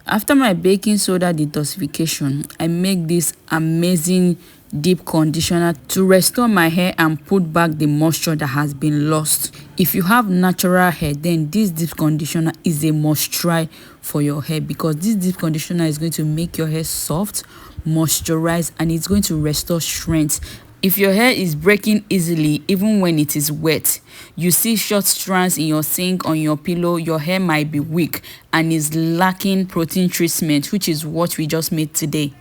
After my baking soda detoxification, I make this amazing deep conditioner to restore my hair and put back the moisture that has been lost. If you have natural hair, then this deep conditioner is a must try for your hair, because this deep conditioner is going to make your hair soft, moisturized, and it's going to restore strength. If your hair is breaking easily even when it is wet, you see short strands in your sink, on your pillow, your hair might be weak and is lacking protein treatment, which is what we just made today.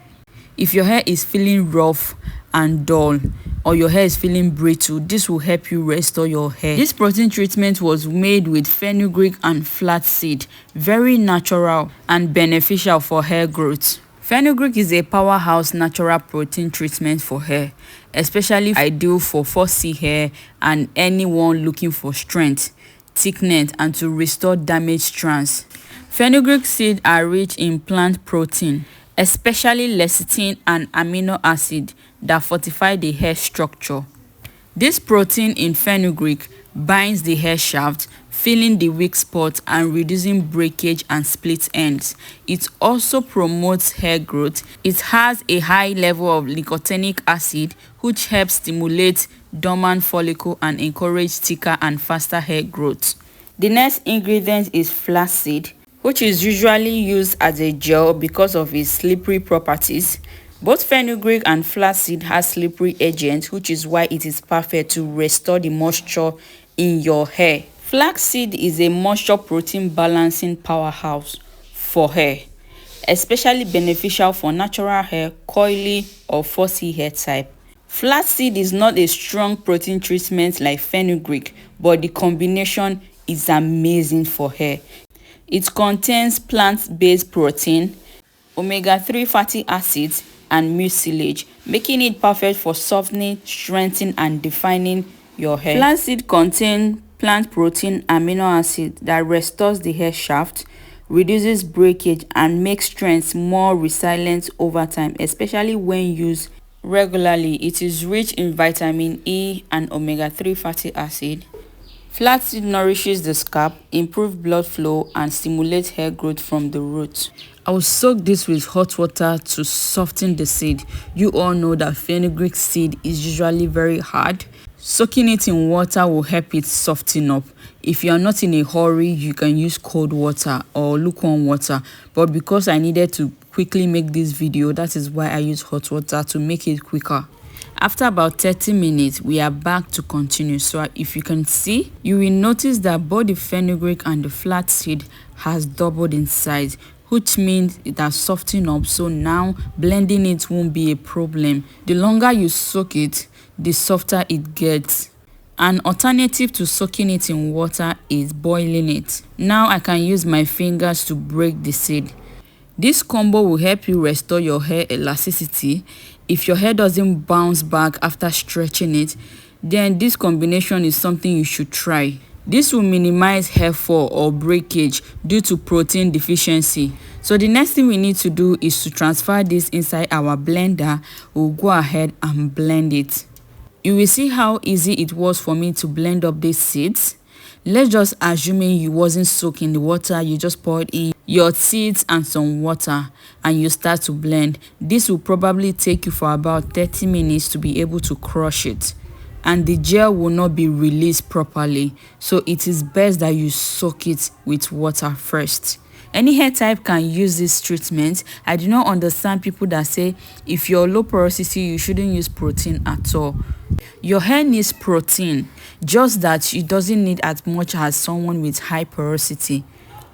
If your hair is feeling rough and dull, or your hair is feeling brittle, this will help you restore your hair. This protein treatment was made with fenugreek and flaxseed, very natural and beneficial for hair growth. Fenugreek is a powerhouse natural protein treatment for hair, especially ideal for 4C hair and anyone looking for strength, thickness, and to restore damaged strands. Fenugreek seeds are rich in plant protein, especially lecithin and amino acid that fortify the hair structure. This protein in fenugreek binds the hair shaft, filling the weak spots and reducing breakage and split ends. It also promotes hair growth. It has a high level of nicotinic acid, which helps stimulate dormant follicle and encourage thicker and faster hair growth. The next ingredient is flaxseed, which is usually used as a gel because of its slippery properties. Both fenugreek and flaxseed has slippery agents, which is why it is perfect to restore the moisture in your hair. Flaxseed is a moisture protein balancing powerhouse for hair, especially beneficial for natural hair, coily, or 4C hair type. Flaxseed is not a strong protein treatment like fenugreek, but the combination is amazing for hair. It contains plant-based protein, omega-3 fatty acids, and mucilage, making it perfect for softening, strengthening, and defining your hair. Flaxseed contains plant protein amino acid that restores the hair shaft, reduces breakage, and makes strands more resilient over time, especially when used regularly. It is rich in vitamin E and omega-3 fatty acid. Flaxseed nourishes the scalp, improves blood flow, and stimulates hair growth from the roots. I will soak this with hot water to soften the seed. You all know that fenugreek seed is usually very hard. Soaking it in water will help it soften up. If you are not in a hurry, you can use cold water or lukewarm water. But because I needed to quickly make this video, that is why I use hot water to make it quicker. After about 30 minutes, we are back to continue. So if you can see, you will notice that both the fenugreek and the flaxseed has doubled in size, which means it has softened up. So now blending it won't be a problem. The longer you soak it, the softer it gets. An alternative to soaking it in water is boiling it. Now I can use my fingers to break the seed. This combo will help you restore your hair elasticity. If your hair doesn't bounce back after stretching it, then this combination is something you should try. This will minimize hair fall or breakage due to protein deficiency. So the next thing we need to do is to transfer this inside our blender. We'll go ahead and blend it. You will see how easy it was for me to blend up these seeds. Let's just assuming you wasn't soaking the water, you just poured in your seeds and some water and you start to blend. This will probably take you for about 30 minutes to be able to crush it, and the gel will not be released properly. So it is best that you soak it with water first. Any hair type can use this treatment. I do not understand people that say if you're low porosity, you shouldn't use protein at all. Your hair needs protein, just that it doesn't need as much as someone with high porosity.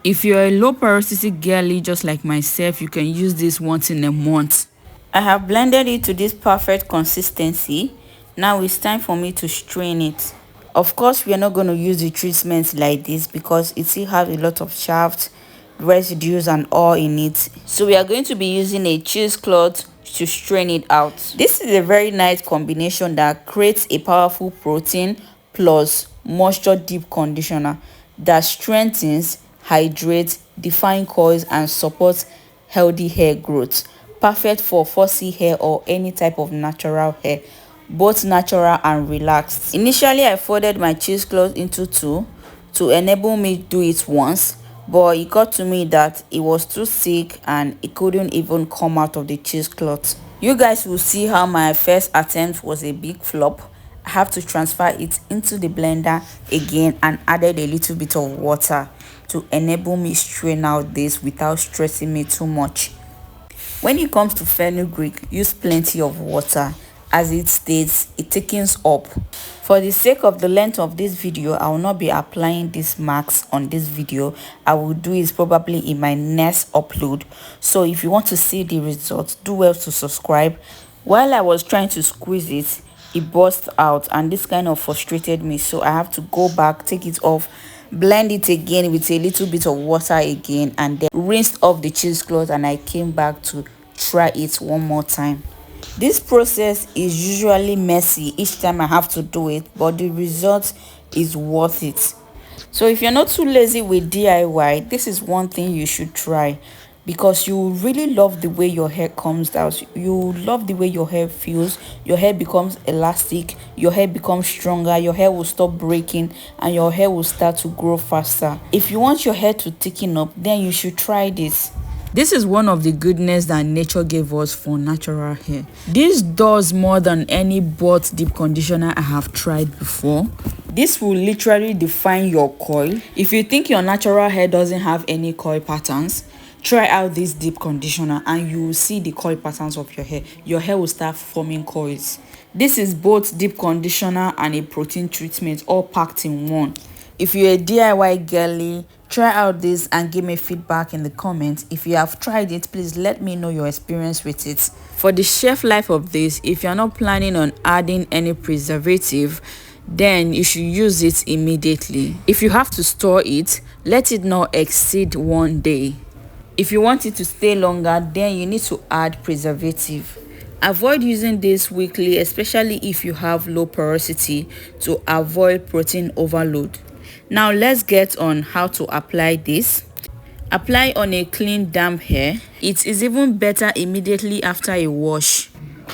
If you're a low porosity girly just like myself, you can use this once in a month. I have blended it to this perfect consistency. Now it's time for me to strain it. Of course, we are not going to use the treatment like this because it still has a lot of shaft, residues, and all in it. So we are going to be using a cheesecloth to strain it out. This is a very nice combination that creates a powerful protein plus moisture deep conditioner that strengthens, hydrates, defines coils, and supports healthy hair growth. Perfect for 4C hair or any type of natural hair, both natural and relaxed. Initially, I folded my cheesecloth into two to enable me to do it once, but it got to me that it was too sick and it couldn't even come out of the cheesecloth. You guys will see how my first attempt was a big flop. I have to transfer it into the blender again and added a little bit of water to enable me strain out this without stressing me too much. When it comes to fenugreek, use plenty of water. As it states, it thickens up. For the sake of the length of this video, I will not be applying these marks on this video. I will do it probably in my next upload. So if you want to see the results, do well to subscribe. While I was trying to squeeze it, it burst out and this kind of frustrated me, so I have to go back, take it off, blend it again with a little bit of water again, and then rinsed off the cheesecloth, and I came back to try it one more time. This process is usually messy each time I have to do it, but the result is worth it. So if you're not too lazy with DIY, this is one thing you should try, because you really love the way your hair comes out. You love the way your hair feels. Your hair becomes elastic, your hair becomes stronger, your hair will stop breaking, and your hair will start to grow faster. If you want your hair to thicken up, then you should try this. This is one of the goodness that nature gave us for natural hair. This does more than any butt deep conditioner I have tried before. This will literally define your coil. If you think your natural hair doesn't have any coil patterns, try out this deep conditioner and you will see the coil patterns of your hair. Your hair will start forming coils. This is both deep conditioner and a protein treatment all packed in one. If you're a DIY girly, try out this and give me feedback in the comments. If you have tried it, please let me know your experience with it. For the shelf life of this, if you're not planning on adding any preservative, then you should use it immediately. If you have to store it, let it not exceed 1 day. If you want it to stay longer, then you need to add preservative. Avoid using this weekly, especially if you have low porosity, to avoid protein overload. Now let's get on how to apply this. Apply on a clean damp hair. It is even better immediately after a wash.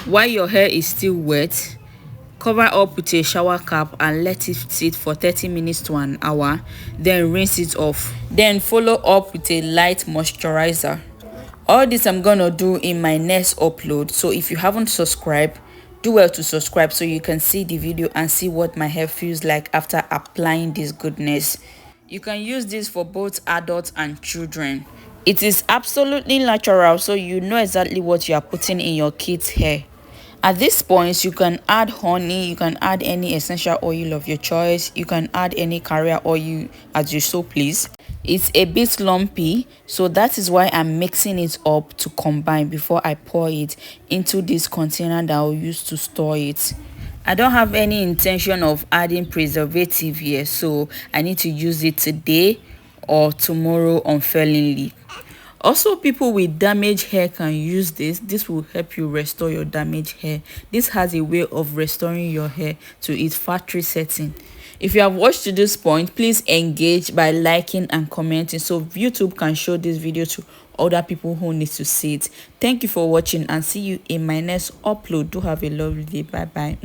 While your hair is still wet, cover up with a shower cap and let it sit for 30 minutes to an hour, then rinse it off. Then follow up with a light moisturizer. All this I'm gonna do in my next upload, so if you haven't subscribed, do well to subscribe so you can see the video and see what my hair feels like after applying this goodness. You can use this for both adults and children. It is absolutely natural, so you know exactly what you are putting in your kids' hair. At this point, you can add honey, you can add any essential oil of your choice, you can add any carrier oil as you so please. It's a bit lumpy, so that is why I'm mixing it up to combine before I pour it into this container that I'll use to store it. I don't have any intention of adding preservative here, so I need to use it today or tomorrow unfailingly. Also, people with damaged hair can use this. This will help you restore your damaged hair. This has a way of restoring your hair to its factory setting. If you have watched to this point, please engage by liking and commenting so YouTube can show this video to other people who need to see it. Thank you for watching and see you in my next upload. Do have a lovely day. Bye bye.